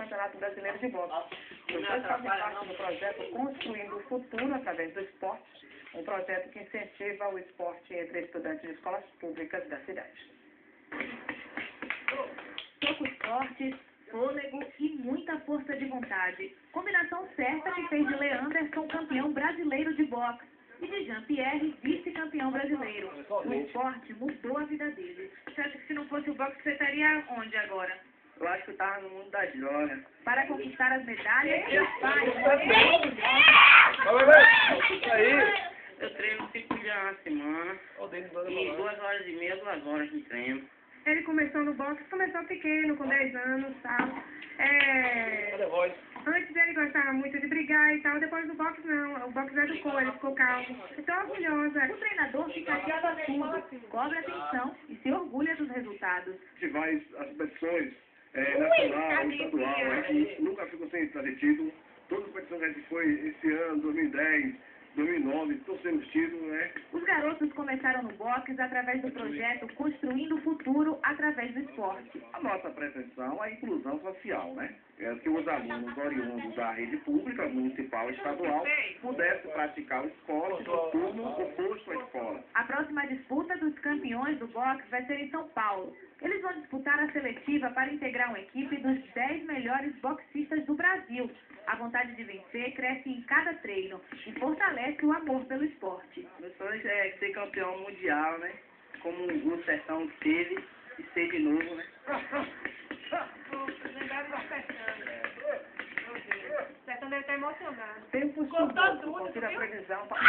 Campeonato Brasileiro de Boxe. Os dois fazem parte do projeto Construindo o Futuro através do Esporte, um projeto que incentiva o esporte entre estudantes de escolas públicas da cidade. Poucos fortes, fôlego e muita força de vontade. Combinação certa que fez de Leanderson campeão brasileiro de boxe e de Jean-Pierre vice-campeão brasileiro. O esporte mudou a vida dele. Você acha que se não fosse o boxe, você estaria onde agora? Eu acho que eu estava no mundo das drogas. Para conquistar as medalhas, seus pais... Eu treino 5 dias na semana e 2 horas e meia, 2 horas de treino. Ele começou no boxe, começou pequeno, com 10 anos, tal. Antes ele gostava muito de brigar e tal, depois do boxe não, o boxe educou, ele ficou calmo. Estou orgulhosa. O treinador fica atento a tudo, cobra atenção e se orgulha dos resultados. Que vai às competições nacional, estadual, a gente nunca ficou sem trazer título. Todas as competições que a gente foi esse ano, 2010, 2009, todos temos título, né? Os garotos começaram no boxe através do projeto Construindo o Futuro através do esporte. A nossa pretensão é a inclusão social, né? É que os alunos oriundos da rede pública, municipal e estadual, pudessem praticar o esporte no turno oposto à escola. A próxima disputa dos campeões do boxe vai ser em São Paulo. Eles vão disputar a seletiva para integrar uma equipe dos 10 melhores boxistas do Brasil. A vontade de vencer cresce em cada treino e fortalece o amor pelo esporte. Meu sonho é ser campeão mundial, né? Como o Sertão teve e ser de novo, né? O Sertão deve estar emocionado. Tempo chuvoso, confira a previsão para